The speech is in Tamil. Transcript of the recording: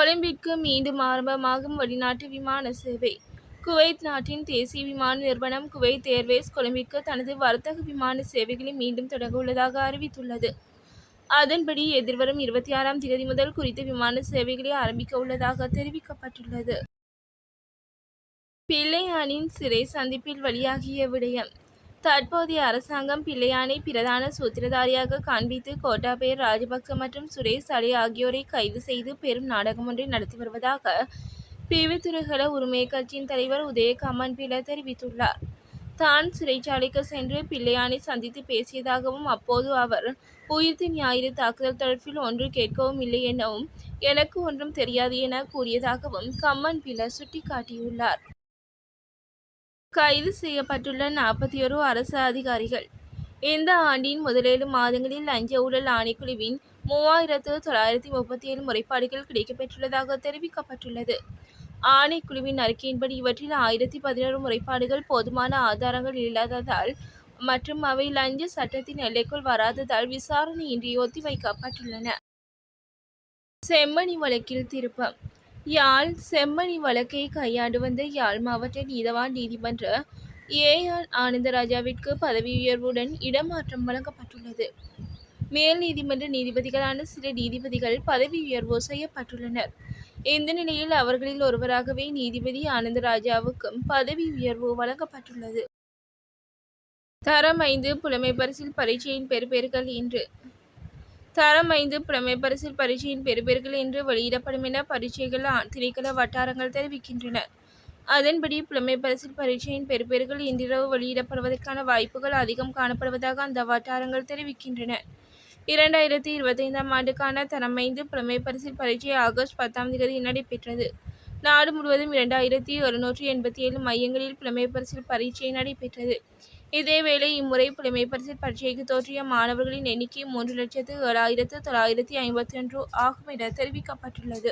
கொழும்பிற்கு மீண்டும் ஆரம்பமாகும் வெளிநாட்டு விமான சேவை. குவைத் நாட்டின் தேசிய விமான நிறுவனம் குவைத் ஏர்வேஸ் கொழும்பிற்கு தனது வர்த்தக விமான சேவைகளை மீண்டும் தொடங்க உள்ளதாக அறிவித்துள்ளது. அதன்படி எதிர்வரும் 26ஆம் தேதி முதல் குறித்த விமான சேவைகளை ஆரம்பிக்க உள்ளதாக தெரிவிக்கப்பட்டுள்ளது. பிள்ளையானின் சிறை சந்திப்பில் வெளியாகிய விடயம். தற்போதைய அரசாங்கம் பிள்ளையானை பிரதான சூத்திரதாரியாக காண்பித்து கோட்டாபய ராஜபக்ச மற்றும் சுரேஷ் அலே ஆகியோரை கைது செய்து பெரும் நாடகம் ஒன்றை நடத்தி வருவதாக பிவித்துறைகள உரிமை கட்சியின் தலைவர் உதய கம்மன்பில தெரிவித்துள்ளார். தான் சிறைச்சாலைக்கு சென்று பிள்ளையானை சந்தித்து பேசியதாகவும் அப்போது அவர் உயிர்த்த ஞாயிறு தாக்குதல் தொடர்பில் ஒன்று கேட்கவும் இல்லை எனவும் எனக்கு ஒன்றும் தெரியாது என கூறியதாகவும் கம்மன்பில சுட்டிக்காட்டியுள்ளார். கைது செய்யப்பட்டுள்ள 41 அரசு அதிகாரிகள். இந்த ஆண்டின் முதல் 7 மாதங்களில் லஞ்ச ஊழல் ஆணைக்குழுவின் 3937 முறைப்பாடுகள் கிடைக்கப்பெற்றுள்ளதாக தெரிவிக்கப்பட்டுள்ளது. ஆணைக்குழுவின் அறிக்கையின்படி இவற்றில் 1011 முறைப்பாடுகள் போதுமான ஆதாரங்கள் இல்லாததால் மற்றும் அவை லஞ்ச சட்டத்தின் எல்லைக்குள் வராததால் விசாரணையின்றி ஒத்திவைக்கப்பட்டுள்ளன. செம்மணி வழக்கில் திருப்பம். யாழ் செம்மணி வழக்கை கையாண்டு வந்த யாழ் மாவட்ட நீதவான் நீதிமன்ற ஏ.ஆர். ஆனந்தராஜாவிற்கு பதவி உயர்வுடன் இடமாற்றம் வழங்கப்பட்டுள்ளது. மேல் நீதிமன்ற நீதிபதிகளான சில நீதிபதிகள் பதவி உயர்வு செய்யப்பட்டுள்ளனர். இந்த நிலையில் அவர்களில் ஒருவராகவே நீதிபதி ஆனந்தராஜாவுக்கும் பதவி உயர்வு வழங்கப்பட்டுள்ளது. தரம் 5 புலமை பரிசில் பரீட்சையின் பெறுபேறுகள் இன்று. தரம் 5 புலமை பரிசில் பரீட்சையின் பெறுபேறுகள் இன்று வெளியிடப்படும் என பரீட்சைகள் திணைக்கள வட்டாரங்கள் தெரிவிக்கின்றன. அதன்படி புலமை பரிசில் பரீட்சையின் பெறுபேறுகள் இன்றிரவு வெளியிடப்படுவதற்கான வாய்ப்புகள் அதிகம் காணப்படுவதாக அந்த வட்டாரங்கள் தெரிவிக்கின்றன. 2025ஆம் ஆண்டுக்கான தரம் 5 புலமை பரிசில் பரீட்சை ஆகஸ்ட் 10ஆம் தேதி நடைபெற்றது. நாடு முழுவதும் 2787 மையங்களில் புலமை பரிசில் பரீட்சை நடைபெற்றது. இதேவேளை இம்முறை புலமை பரிசில் பரீட்சைக்கு தோற்றிய மாணவர்களின் எண்ணிக்கை 3,07,951 ஆகும் என தெரிவிக்கப்பட்டுள்ளது.